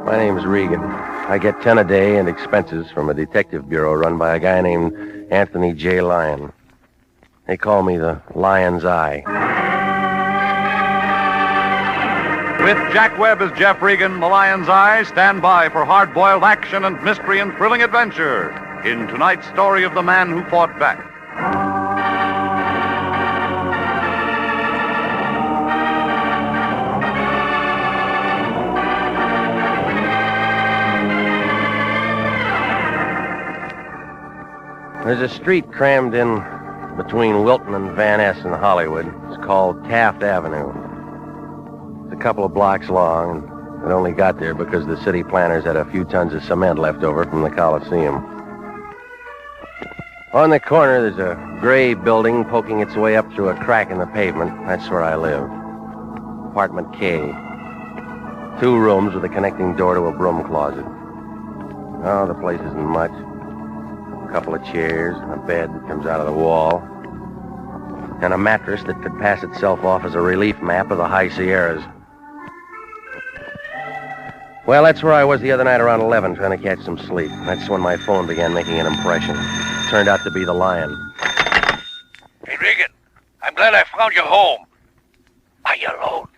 My name's Regan. I get 10 a day and expenses from a detective bureau run by a guy named Anthony J. Lyon. They call me the Lion's Eye. With Jack Webb as Jeff Regan, the Lion's Eye, stand by for hard-boiled action and mystery and thrilling adventure in tonight's story of the man who fought back. There's a street crammed in between Wilton and Van Ness in Hollywood. It's called Taft Avenue. It's a couple of blocks long, and it only got there because the city planners had a few tons of cement left over from the Coliseum. On the corner, there's a gray building poking its way up through a crack in the pavement. That's where I live. Apartment K. 2 rooms with a connecting door to a broom closet. Oh, the place isn't much. A couple of chairs, and a bed that comes out of the wall, and a mattress that could pass itself off as a relief map of the High Sierras. Well, that's where I was the other night around 11, trying to catch some sleep. That's when my phone began making an impression. It turned out to be the Lion. Hey, Regan, I'm glad I found you home. Are you alone?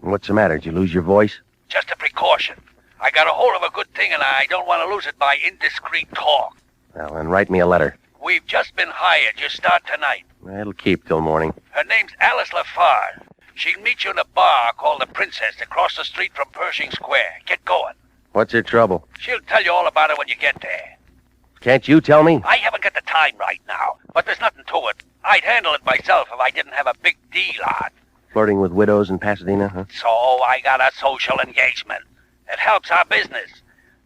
What's the matter? Did you lose your voice? Just a precaution. I got a hold of a good thing, and I don't want to lose it by indiscreet talk. Well, then write me a letter. We've just been hired. You start tonight. It'll keep till morning. Her name's Alice Lafarge. She'll meet you in a bar called the Princess across the street from Pershing Square. Get going. What's her trouble? She'll tell you all about it when you get there. Can't you tell me? I haven't got the time right now, but there's nothing to it. I'd handle it myself if I didn't have a big deal on. Flirting with widows in Pasadena, huh? So I got a social engagement. It helps our business.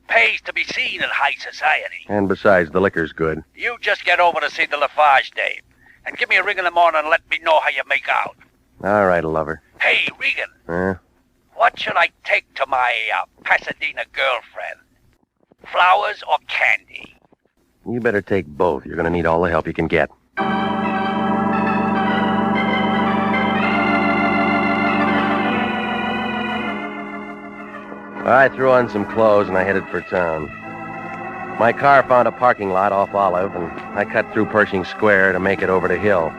Pays to be seen in high society. And besides, the liquor's good. You just get over to see the Lafarge dame. And give me a ring in the morning and let me know how you make out. All right, lover. Hey, Regan. Huh? What should I take to my Pasadena girlfriend? Flowers or candy? You better take both. You're going to need all the help you can get. I threw on some clothes and I headed for town. My car found a parking lot off Olive, and I cut through Pershing Square to make it over to Hill.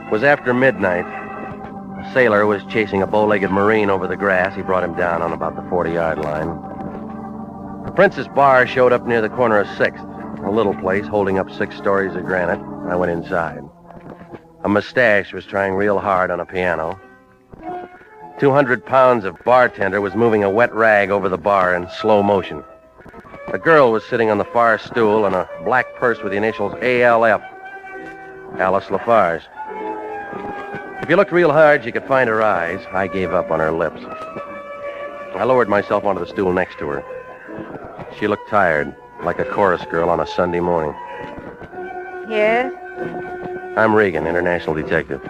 It was after midnight. A sailor was chasing a bow-legged Marine over the grass. He brought him down on about the 40-yard line. The Princess Bar showed up near the corner of 6th, a little place holding up 6 stories of granite. I went inside. A mustache was trying real hard on a piano. 200 pounds of bartender was moving a wet rag over the bar in slow motion. A girl was sitting on the far stool in a black purse with the initials ALF. Alice Lafarge. If you looked real hard, you could find her eyes. I gave up on her lips. I lowered myself onto the stool next to her. She looked tired, like a chorus girl on a Sunday morning. Yes? I'm Regan, international detective.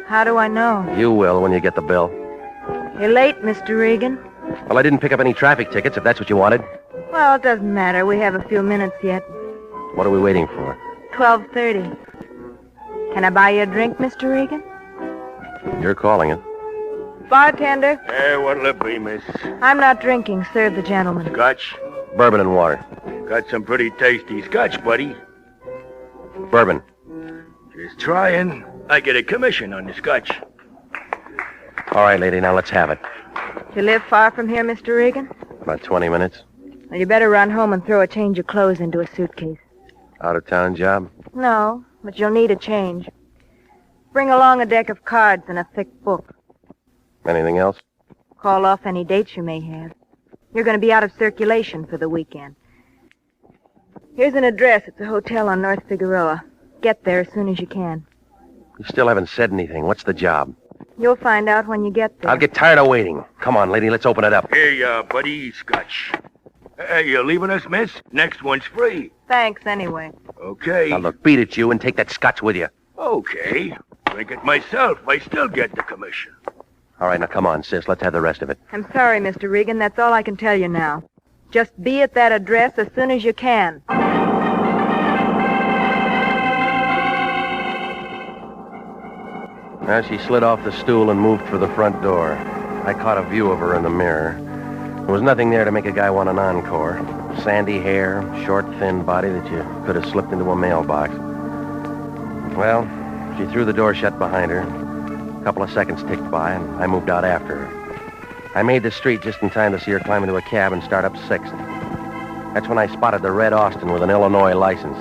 How do I know? You will when you get the bill. You're late, Mr. Regan. Well, I didn't pick up any traffic tickets, if that's what you wanted. Well, it doesn't matter. We have a few minutes yet. What are we waiting for? 12:30. Can I buy you a drink, Mr. Regan? You're calling it. Bartender, What'll it be, miss? I'm not drinking. Serve the gentleman. Scotch? Bourbon and water. Got some pretty tasty scotch, buddy. Bourbon. Just trying. I get a commission on the scotch. All right, lady, now let's have it. You live far from here, Mr. Regan? About 20 minutes. Well, you better run home and throw a change of clothes into a suitcase. Out-of-town job? No, but you'll need a change. Bring along a deck of cards and a thick book. Anything else? Call off any dates you may have. You're going to be out of circulation for the weekend. Here's an address. It's a hotel on North Figueroa. Get there as soon as you can. You still haven't said anything. What's the job? You'll find out when you get there. I'll get tired of waiting. Come on, lady, let's open it up. Hey, buddy, scotch. Hey, you leaving us, miss? Next one's free. Thanks, anyway. Okay. Now, look, beat it, you, and take that scotch with you. Okay. Drink it myself. I still get the commission. All right, now, come on, sis. Let's have the rest of it. I'm sorry, Mr. Regan. That's all I can tell you now. Just be at that address as soon as you can. Now, she slid off the stool and moved for the front door. I caught a view of her in the mirror. There was nothing there to make a guy want an encore. Sandy hair, short, thin body that you could have slipped into a mailbox. Well, she threw the door shut behind her. A couple of seconds ticked by, and I moved out after her. I made the street just in time to see her climb into a cab and start up 6th. That's when I spotted the red Austin with an Illinois license.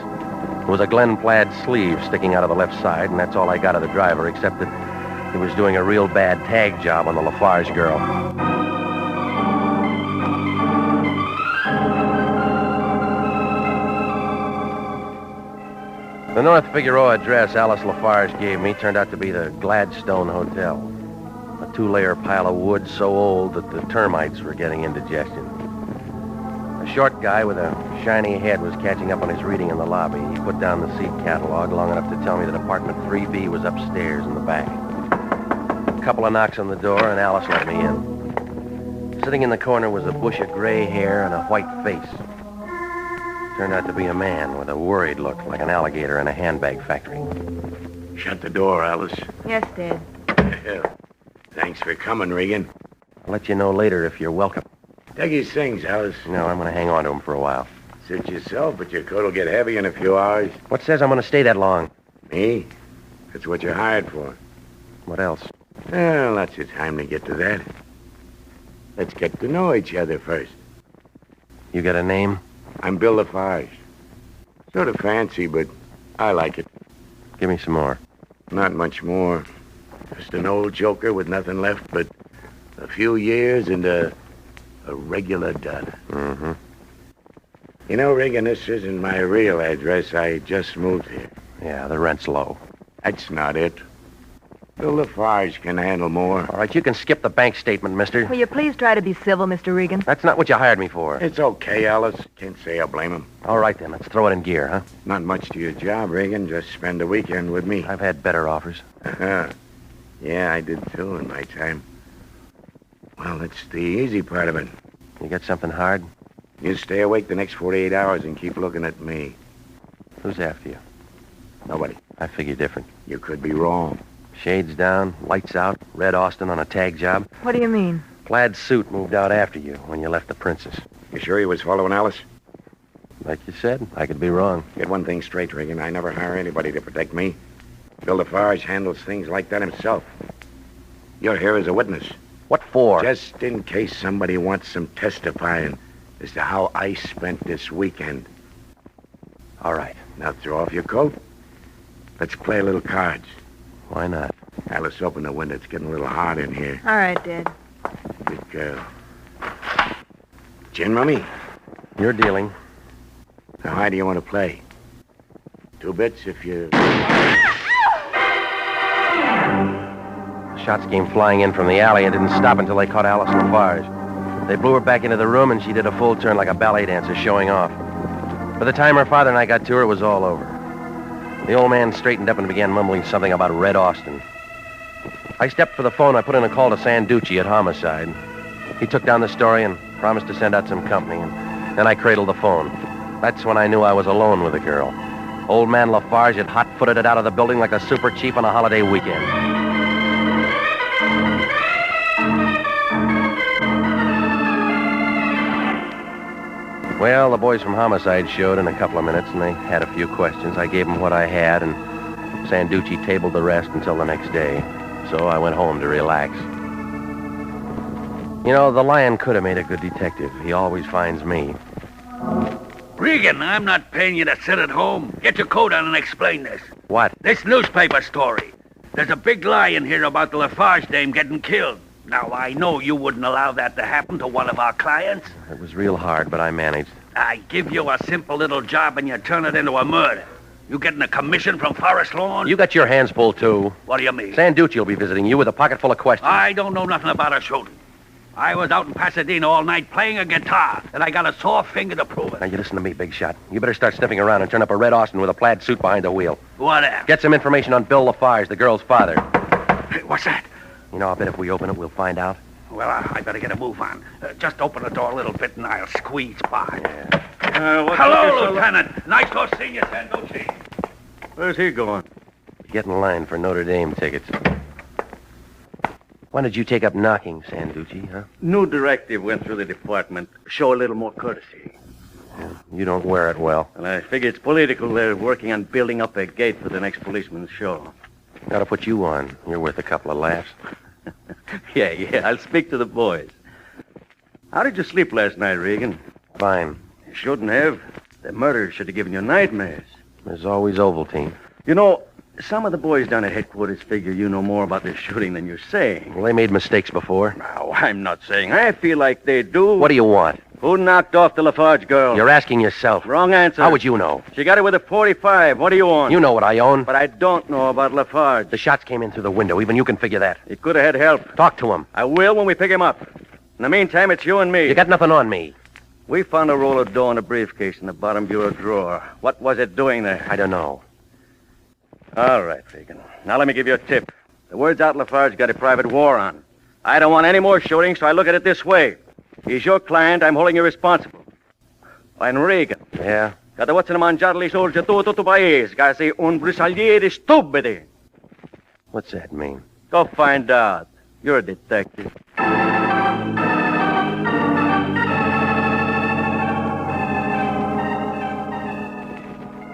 There was a Glen plaid sleeve sticking out of the left side, and that's all I got of the driver, except that he was doing a real bad tag job on the Lafarge girl. The North Figueroa address Alice Lafarge gave me turned out to be the Gladstone Hotel. A 2-layer pile of wood so old that the termites were getting indigestion. A short guy with a shiny head was catching up on his reading in the lobby. He put down the seat catalog long enough to tell me that apartment 3B was upstairs in the back. A couple of knocks on the door, and Alice let me in. Sitting in the corner was a bush of gray hair and a white face. Turned out to be a man with a worried look, like an alligator in a handbag factory. Shut the door, Alice. Yes, Dad. Thanks for coming, Regan. I'll let you know later if you're welcome. Take his things, Alice. No, I'm going to hang on to him for a while. Suit yourself, but your coat will get heavy in a few hours. What says I'm going to stay that long? Me? That's what you're hired for. What else? Well, lots of time to get to that. Let's get to know each other first. You got a name? I'm Bill Lafarge. Sort of fancy, but I like it. Give me some more. Not much more. Just an old joker with nothing left but a few years and a regular dud. Mm-hmm. You know, Regan, this isn't my real address. I just moved here. Yeah, the rent's low. That's not it. Bill Lafarge can handle more. All right, you can skip the bank statement, mister. Will you please try to be civil, Mr. Regan? That's not what you hired me for. It's okay, Alice. Can't say I blame him. All right, then. Let's throw it in gear, huh? Not much to your job, Regan. Just spend the weekend with me. I've had better offers. Uh-huh. Yeah, I did too in my time. Well, that's the easy part of it. You got something hard? You stay awake the next 48 hours and keep looking at me. Who's after you? Nobody. I figure different. You could be wrong. Shades down, lights out, red Austin on a tag job. What do you mean? Plaid suit moved out after you when you left the Princess. You sure he was following Alice? Like you said, I could be wrong. Get one thing straight, Regan. I never hire anybody to protect me. Bill Lafarge handles things like that himself. You're here as a witness. What for? Just in case somebody wants some testifying as to how I spent this weekend. All right. Now throw off your coat. Let's play a little cards. Why not? Alice, open the window. It's getting a little hot in here. All right, Dad. Good girl. Gin rummy? You're dealing. How high do you want to play? 2 bits if you... Shots came flying in from the alley and didn't stop until they caught Alice Lafarge. They blew her back into the room, and she did a full turn like a ballet dancer showing off. By the time her father and I got to her, it was all over. The old man straightened up and began mumbling something about Red Austin. I stepped for the phone. I put in a call to Sanducci at Homicide. He took down the story and promised to send out some company, and then I cradled the phone. That's when I knew I was alone with the girl. Old man Lafarge had hot-footed it out of the building like a super chief on a holiday weekend. Well, the boys from Homicide showed in a couple of minutes, and they had a few questions. I gave them what I had, and Sanducci tabled the rest until the next day. So I went home to relax. You know, the Lion could have made a good detective. He always finds me. Regan, I'm not paying you to sit at home. Get your coat on and explain this. What? This newspaper story. There's a big lie in here about the Lafarge dame getting killed. Now, I know you wouldn't allow that to happen to one of our clients. It was real hard, but I managed. I give you a simple little job and you turn it into a murder. You getting a commission from Forest Lawn? You got your hands full, too. What do you mean? Sanducci will be visiting you with a pocket full of questions. I don't know nothing about a shooting. I was out in Pasadena all night playing a guitar, and I got a sore finger to prove Now, it. you listen to me, Big Shot. You better start sniffing around and turn up a Red Austin with a plaid suit behind the wheel. Whatever. Get some information on Bill Lafarge, the girl's father. Hey, what's that? You know, I'll bet if we open it, we'll find out. Well, I better get a move on. Just open the door a little bit and I'll squeeze by. Yeah. Hello, Lieutenant. Nice to see you, Sanducci. Where's he going? Get in line for Notre Dame tickets. When did you take up knocking, Sanducci, huh? New directive went through the department. Show a little more courtesy. You don't wear it well. And I figure it's political. They're working on building up a gate for the next policeman's show. Gotta put you on. You're worth a couple of laughs. Yeah, I'll speak to the boys. How did you sleep last night, Regan? Fine. You shouldn't have. The murder should have given you nightmares. There's always Ovaltine. You know, some of the boys down at headquarters figure you know more about this shooting than you're saying. Well, they made mistakes before. Now, I'm not saying. I feel like they do. What do you want? Who knocked off the Lafarge girl? You're asking yourself. Wrong answer. How would you know? She got it with a .45. What do you want? You know what I own. But I don't know about Lafarge. The shots came in through the window. Even you can figure that. He could have had help. Talk to him. I will when we pick him up. In the meantime, it's you and me. You got nothing on me. We found a roll of dough in a briefcase in the bottom bureau drawer. What was it doing there? I don't know. All right, Regan. Now let me give you a tip. The word's out Lafarge got a private war on. I don't want any more shooting, so I look at it this way. He's your client. I'm holding you responsible. And Regan. Yeah? Kada what's in mangiarli soldier tutto paese, kasi un brisagliere stupidi. What's that mean? Go find out. You're a detective.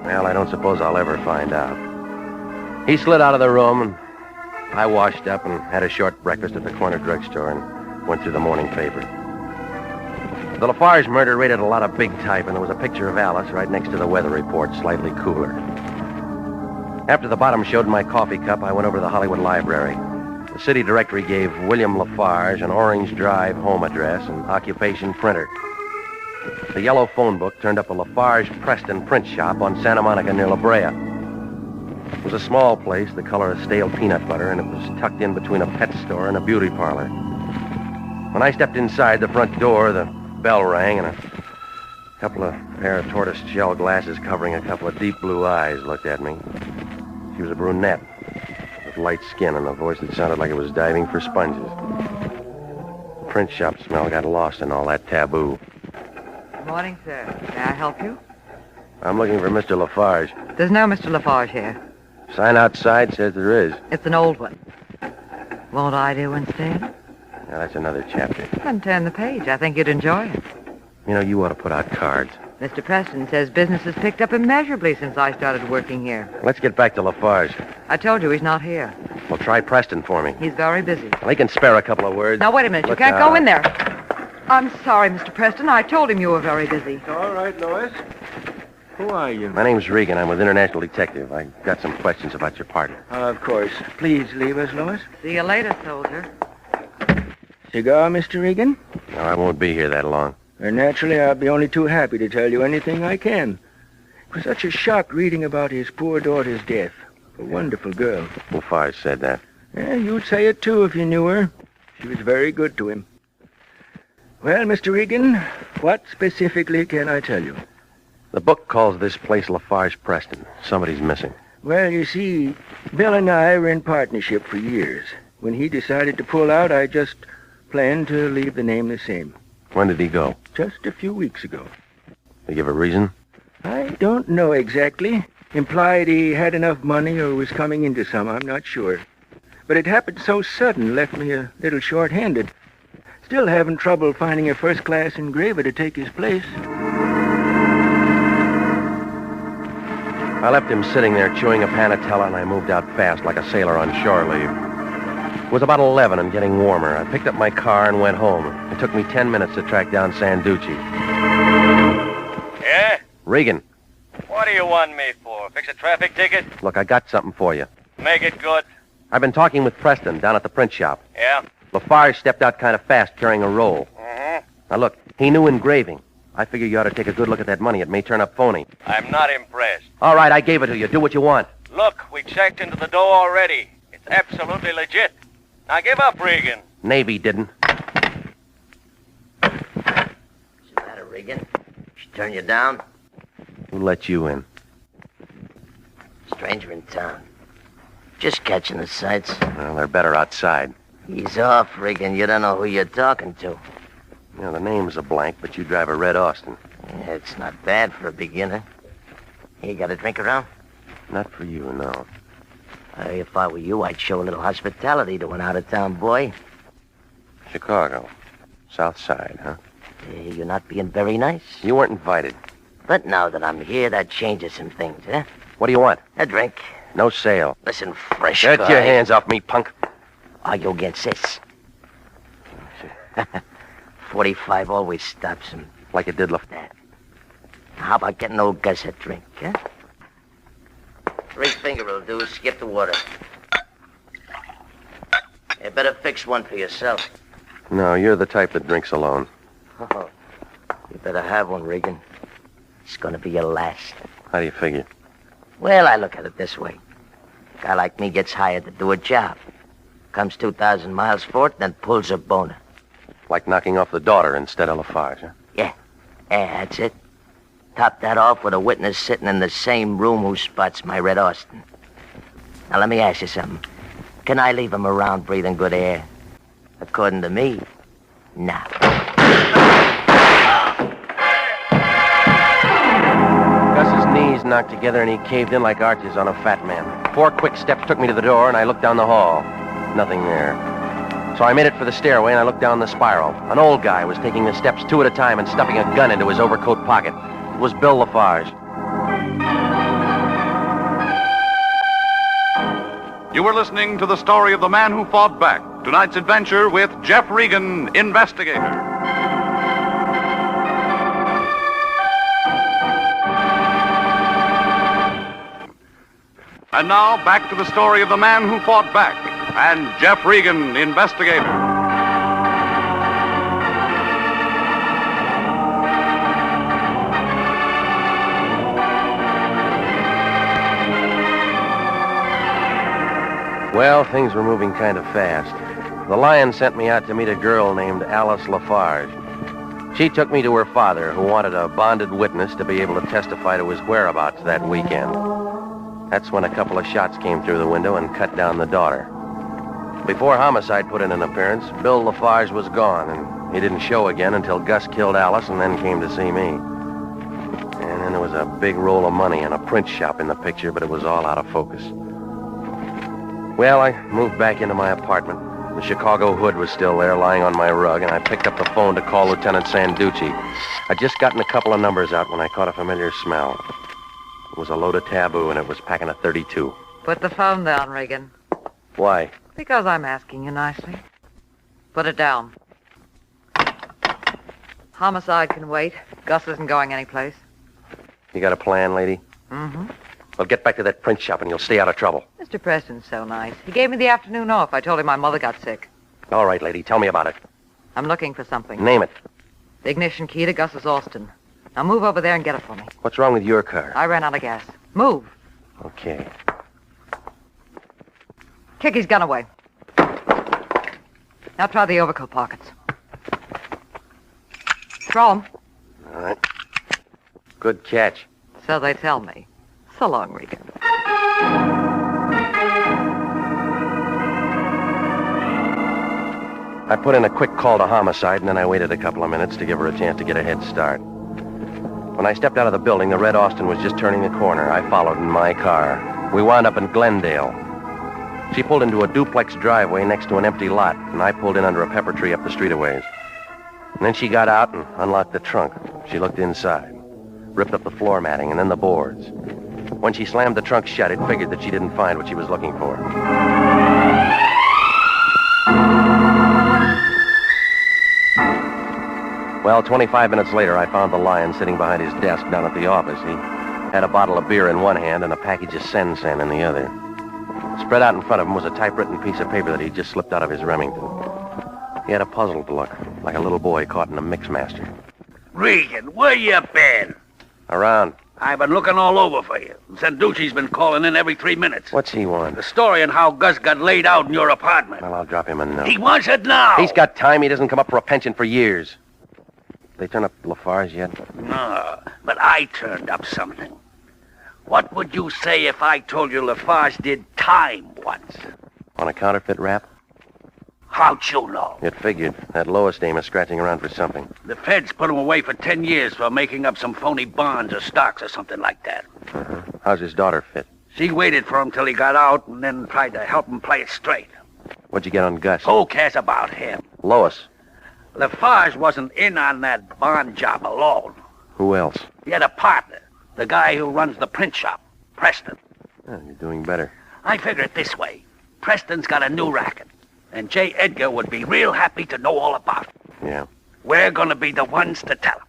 Well, I don't suppose I'll ever find out. He slid out of the room, and I washed up and had a short breakfast at the corner drugstore and went through the morning paper. The Lafarge murder rated a lot of big type, and there was a picture of Alice right next to the weather report, slightly cooler. After the bottom showed in my coffee cup, I went over to the Hollywood Library. The city directory gave William Lafarge an Orange Drive home address and occupation printer. The yellow phone book turned up a Lafarge Preston print shop on Santa Monica near La Brea. It was a small place, the color of stale peanut butter, and it was tucked in between a pet store and a beauty parlor. When I stepped inside the front door, the bell rang, and a couple of pair of tortoise shell glasses covering a couple of deep blue eyes looked at me. She was a brunette with light skin and a voice that sounded like it was diving for sponges. The print shop smell got lost in all that taboo. Good morning, sir. May I help you? I'm looking for Mr. Lafarge. There's no Mr. Lafarge here. Sign outside says there is. It's an old one. Won't I do instead? Now, that's another chapter. Then turn the page. I think you'd enjoy it. You know, you ought to put out cards. Mr. Preston says business has picked up immeasurably since I started working here. Let's get back to Lafarge. I told you he's not here. Well, try Preston for me. He's very busy. Well, he can spare a couple of words. Now, wait a minute. Look You can't out. go in there. I'm sorry, Mr. Preston. I told him you were very busy. All right, Lois. Who are you? My name's Regan. I'm with International Detective. I got some questions about your partner. Of course. Please leave us, Lois. See you later, soldier. Cigar, Mr. Regan? No, I won't be here that long. Naturally, I'll be only too happy to tell you anything I can. It was such a shock reading about his poor daughter's death. A wonderful girl. Lafarge said that. Yeah, you'd say it, too, if you knew her. She was very good to him. Well, Mr. Regan, what specifically can I tell you? The book calls this place Lafarge Preston. Somebody's missing. Well, you see, Bill and I were in partnership for years. When he decided to pull out, I just planned to leave the name the same. When did he go? Just a few weeks ago. Did he give a reason? I don't know exactly. Implied he had enough money or was coming into some, I'm not sure. But it happened so sudden, left me a little short-handed. Still having trouble finding a first-class engraver to take his place. I left him sitting there chewing a panatella, and I moved out fast like a sailor on shore leave. It was about 11 and getting warmer. I picked up my car and went home. It took me 10 minutes to track down Sanducci. Yeah? Regan, What do you want me for? Fix a traffic ticket? look, I got something for you. Make it good. I've been talking with Preston down at the print shop. Yeah? Lafarge stepped out kind of fast carrying a roll. Mm-hmm. Now, look, he knew engraving. I figure you ought to take a good look at that money. It may turn up phony. I'm not impressed. All right, I gave it to you. Do what you want. Look, we checked into the dough already. It's absolutely legit. Now give up, Regan. Navy didn't. What's the matter, Regan? She turn you down? Who let you in? Stranger in town. Just catching the sights. Well, they're better outside. Ease off, Regan. You don't know who you're talking to. You know, the name's a blank, but you drive a red Austin. Yeah, it's not bad for a beginner. Hey, you got a drink around? Not for you, no. If I were you, I'd show a little hospitality to an out-of-town boy. Chicago. South Side, huh? You're not being very nice. You weren't invited. But now that I'm here, that changes some things, huh? What do you want? A drink. No sale. Listen, fresh Get guy. your hands off me, punk. Are you against this? 45 always stops him. Like it did How about getting old Gus a drink, huh? 3 finger will do. Skip the water. You better fix one for yourself. No, you're the type that drinks alone. Oh, you better have one, Regan. It's gonna be your last. How do you figure? Well, I look at it this way. A guy like me gets hired to do a job. Comes 2,000 miles for it, then pulls a boner. Like knocking off the daughter instead of Lafarge, huh? Yeah, that's it. Top that off with a witness sitting in the same room who spots my Red Austin. Now, let me ask you something. Can I leave him around breathing good air? According to me, no. Gus's knees knocked together and he caved in like arches on a fat man. 4 quick steps took me to the door and I looked down the hall. Nothing there. So I made it for the stairway and I looked down the spiral. An old guy was taking the steps 2 at a time and stuffing a gun into his overcoat pocket. It was Bill Lafarge. You were listening to the story of the man who fought back. Tonight's adventure with Jeff Regan, Investigator. And now, back to the story of the man who fought back and Jeff Regan, Investigator. Well, things were moving kind of fast. The Lion sent me out to meet a girl named Alice Lafarge. She took me to her father, who wanted a bonded witness to be able to testify to his whereabouts that weekend. That's when a couple of shots came through the window and cut down the daughter. Before homicide put in an appearance, Bill Lafarge was gone, and he didn't show again until Gus killed Alice and then came to see me. And then there was a big roll of money and a print shop in the picture, but it was all out of focus. Well, I moved back into my apartment. The Chicago hood was still there, lying on my rug, and I picked up the phone to call Lieutenant Sanducci. I'd just gotten a couple of numbers out when I caught a familiar smell. It was a load of taboo, and it was packing a .32. Put the phone down, Regan. Why? Because I'm asking you nicely. Put it down. Homicide can wait. Gus isn't going anyplace. You got a plan, lady? Mm-hmm. Well, get back to that print shop and you'll stay out of trouble. Mr. Preston's so nice. He gave me the afternoon off. I told him my mother got sick. All right, lady, tell me about it. I'm looking for something. Name it. The ignition key to Gus's Austin. Now move over there and get it for me. What's wrong with your car? I ran out of gas. Move. Okay. Kick his gun away. Now try the overcoat pockets. Throw 'em. All right. Good catch. So they tell me. So long, Regan. I put in a quick call to homicide, and then I waited a couple of minutes to give her a chance to get a head start. When I stepped out of the building, the Red Austin was just turning the corner. I followed in my car. We wound up in Glendale. She pulled into a duplex driveway next to an empty lot, and I pulled in under a pepper tree up the street a ways. And then she got out and unlocked the trunk. She looked inside, ripped up the floor matting and then the boards. When she slammed the trunk shut, it figured that she didn't find what she was looking for. Well, 25 minutes later, I found the Lion sitting behind his desk down at the office. He had a bottle of beer in one hand and a package of Sen-Sen in the other. Spread out in front of him was a typewritten piece of paper that he'd just slipped out of his Remington. He had a puzzled look, like a little boy caught in a mixmaster. Regan, where you been? Around. I've been looking all over for you. Sanducci's been calling in every 3 minutes. What's he want? The story on how Gus got laid out in your apartment. Well, I'll drop him a note. He wants it now. He's got time. He doesn't come up for a pension for years. They turn up Lafarge yet? No, but I turned up something. What would you say if I told you Lafarge did time once? On a counterfeit rap? How'd you know? It figured. That lowest name is scratching around for something. The feds put him away for 10 years for making up some phony bonds or stocks or something like that. Uh-huh. How's his daughter fit? She waited for him till he got out and then tried to help him play it straight. What'd you get on Gus? Who cares about him? Lois. Lafarge wasn't in on that bond job alone. Who else? He had a partner, the guy who runs the print shop, Preston. Oh, you're doing better. I figure it this way. Preston's got a new racket, and J. Edgar would be real happy to know all about it. Yeah. We're gonna be the ones to tell him.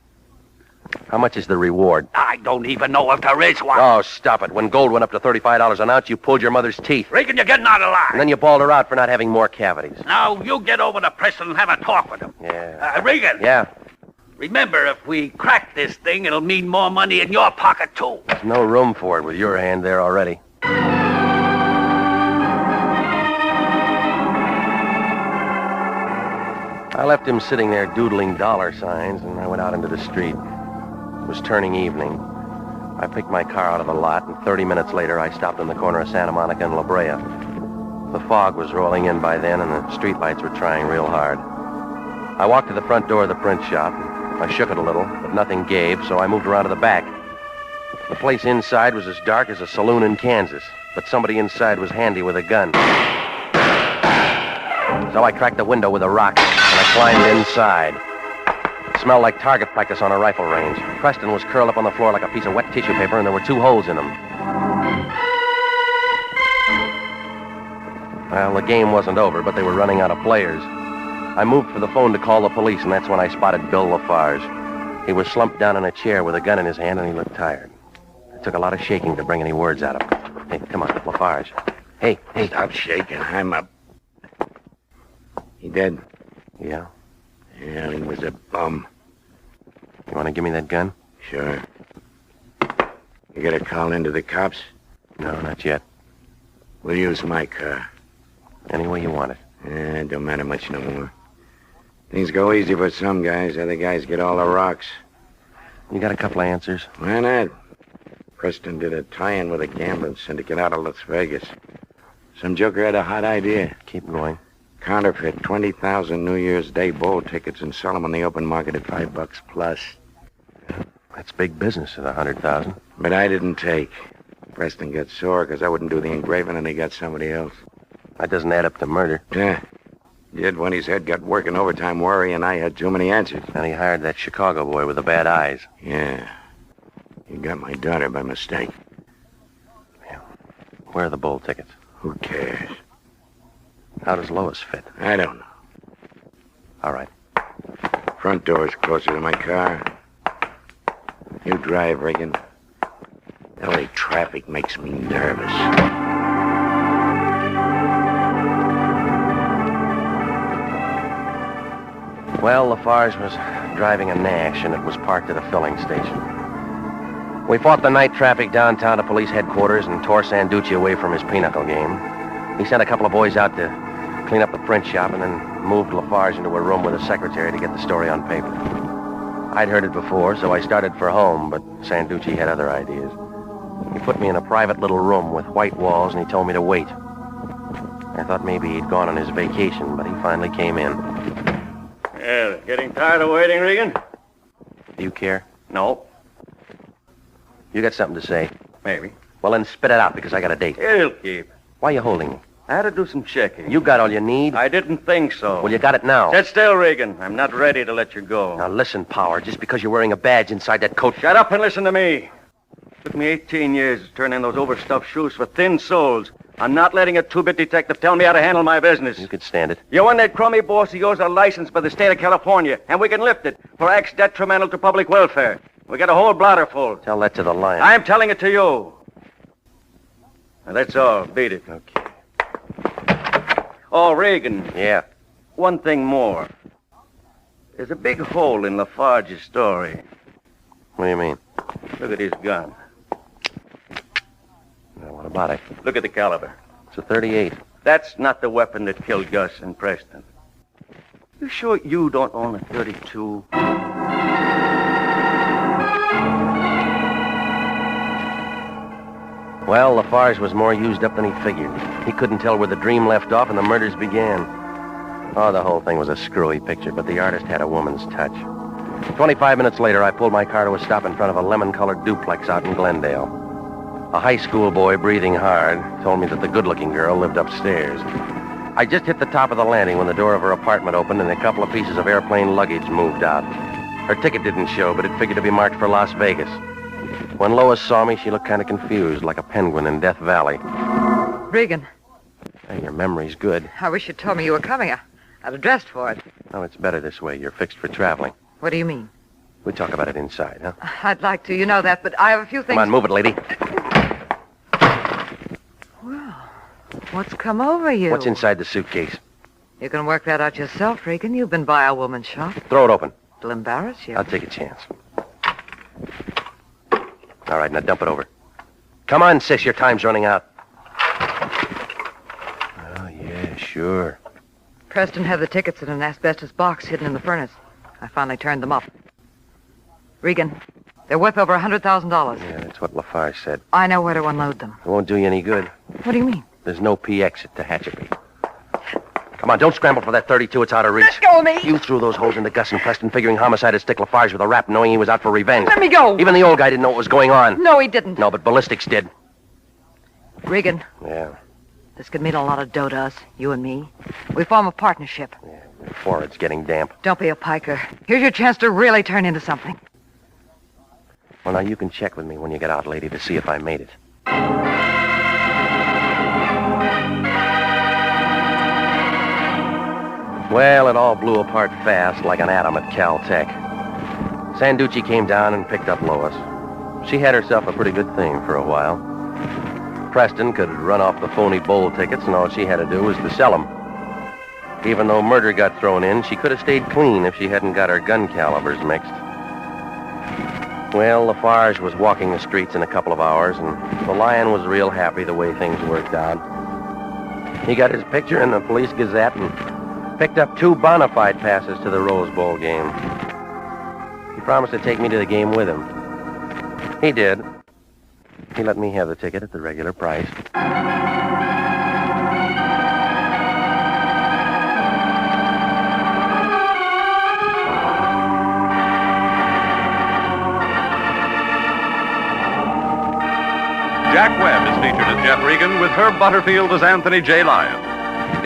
How much is the reward? I don't even know if there is one. Oh, stop it. When gold went up to $35 an ounce, you pulled your mother's teeth. Regan, you're getting out of line. And then you bawled her out for not having more cavities. Now, you get over to Preston and have a talk with him. Yeah. Regan. Yeah. Remember, if we crack this thing, it'll mean more money in your pocket, too. There's no room for it with your hand there already. I left him sitting there doodling dollar signs, and I went out into the street. It was turning evening. I picked my car out of the lot, and 30 minutes later, I stopped on the corner of Santa Monica and La Brea. The fog was rolling in by then, and the streetlights were trying real hard. I walked to the front door of the print shop. I shook it a little, but nothing gave, so I moved around to the back. The place inside was as dark as a saloon in Kansas, but somebody inside was handy with a gun. So I cracked the window with a rock, and I climbed inside. It smelled like target practice on a rifle range. Preston was curled up on the floor like a piece of wet tissue paper, and there were 2 holes in him. Well, the game wasn't over, but they were running out of players. I moved for the phone to call the police, and that's when I spotted Bill Lafarge. He was slumped down in a chair with a gun in his hand, and he looked tired. It took a lot of shaking to bring any words out of him. Hey, come on, Lafarge. Hey. Stop shaking. I'm up. He dead? Yeah? Yeah, he was a bum. You want to give me that gun? Sure. You got a call into the cops? No, not yet. We'll use my car. Any way you want it. It don't matter much no more. Things go easy for some guys. Other guys get all the rocks. You got a couple of answers? Why not? Preston did a tie-in with a gambling syndicate out of Las Vegas. Some joker had a hot idea. Keep going. Counterfeit 20,000 New Year's Day bowl tickets and sell them on the open market at $5 plus. That's big business at 100,000. But I didn't take. Preston got sore because I wouldn't do the engraving and he got somebody else. That doesn't add up to murder. Yeah. Did when his head got working overtime worry and I had too many answers. And he hired that Chicago boy with the bad eyes. Yeah. He got my daughter by mistake. Yeah. Where are the bowl tickets? Who cares? How does Lois fit? I don't know. All right. Front door's closer to my car. You drive, Regan. LA traffic makes me nervous. Well, Lafarge was driving a Nash, and it was parked at a filling station. We fought the night traffic downtown to police headquarters and tore Sanducci away from his pinochle game. He sent a couple of boys out to clean up the print shop and then moved Lafarge into a room with a secretary to get the story on paper. I'd heard it before, so I started for home, but Sanducci had other ideas. He put me in a private little room with white walls, and he told me to wait. I thought maybe he'd gone on his vacation, but he finally came in. Yeah, getting tired of waiting, Regan? Do you care? No. You got something to say? Maybe. Well, then spit it out, because I got a date. It'll keep. Why are you holding me? I had to do some checking. You got all you need? I didn't think so. Well, you got it now. Sit still, Regan. I'm not ready to let you go. Now, listen, Power. Just because you're wearing a badge inside that coat... Shut up and listen to me. It took me 18 years to turn in those overstuffed shoes for thin soles. I'm not letting a two-bit detective tell me how to handle my business. You could stand it. You and that crummy boss of yours are licensed by the state of California, and we can lift it for acts detrimental to public welfare. We got a whole blotter full. Tell that to the lion. I'm telling it to you. Now, that's all. Beat it. Okay. Oh, Regan. Yeah. One thing more. There's a big hole in Lafarge's story. What do you mean? Look at his gun. Well, what about it? Look at the caliber. It's a .38. That's not the weapon that killed Gus and Preston. You sure you don't own a .32? Well, Lafarge was more used up than he figured. He couldn't tell where the dream left off and the murders began. Oh, the whole thing was a screwy picture, but the artist had a woman's touch. 25 minutes later, I pulled my car to a stop in front of a lemon-colored duplex out in Glendale. A high school boy, breathing hard, told me that the good-looking girl lived upstairs. I just hit the top of the landing when the door of her apartment opened and a couple of pieces of airplane luggage moved out. Her ticket didn't show, but it figured to be marked for Las Vegas. When Lois saw me, she looked kind of confused, like a penguin in Death Valley. Regan, Hey, your memory's good. I wish you'd told me you were coming. I'd have dressed for it. Oh, it's better this way. You're fixed for traveling. What do you mean? We talk about it inside, huh? I'd like to, you know that, but I have a few things... Come on, move it, lady. Well, what's come over you? What's inside the suitcase? You can work that out yourself, Regan. You've been by a woman's shop. Throw it open. It'll embarrass you. I'll take a chance. All right, now dump it over. Come on, sis, your time's running out. Oh, yeah, sure. Preston had the tickets in an asbestos box hidden in the furnace. I finally turned them up. Regan, they're worth over $100,000. Yeah, that's what Lafarge said. I know where to unload them. It won't do you any good. What do you mean? There's no PX at Tehachapi. Come on, don't scramble for that 32. It's out of reach. Let go of me! You threw those holes into Gus and Preston, figuring homicide would stick Lafarge with a rap, knowing he was out for revenge. Let me go! Even the old guy didn't know what was going on. No, he didn't. No, but ballistics did. Regan, Yeah, this could mean a lot of dough to us, you and me. We form a partnership. your forehead's getting damp. Don't be a piker. Here's your chance to really turn into something. Well, now you can check with me when you get out, lady, to see if I made it. Well, it all blew apart fast like an atom at Caltech. Sanducci came down and picked up Lois. She had herself a pretty good thing for a while. Preston could run off the phony bowl tickets, and all she had to do was to sell them. Even though murder got thrown in, she could have stayed clean if she hadn't got her gun calibers mixed. Well, Lafarge was walking the streets in a couple of hours, and the Lion was real happy the way things worked out. He got his picture in the Police Gazette and picked up 2 bona fide passes to the Rose Bowl game. He promised to take me to the game with him. He did. He let me have the ticket at the regular price. Jack Webb is featured as Jeff Regan with Herb Butterfield as Anthony J. Lyon.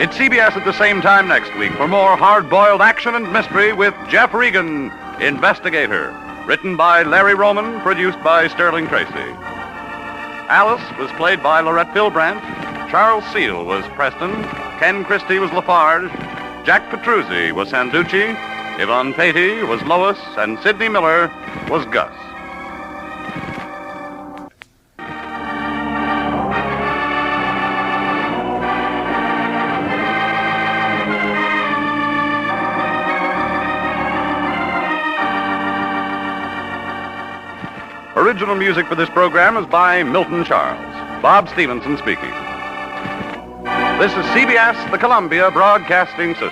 It's CBS at the same time next week for more hard-boiled action and mystery with Jeff Regan, Investigator. Written by Larry Roman, produced by Sterling Tracy. Alice was played by Lorette Philbrandt. Charles Seal was Preston. Ken Christie was Lafarge. Jack Petruzzi was Sanducci. Yvonne Patey was Lois. And Sidney Miller was Gus. Original music for this program is by Milton Charles. Bob Stevenson speaking. This is CBS, the Columbia Broadcasting System.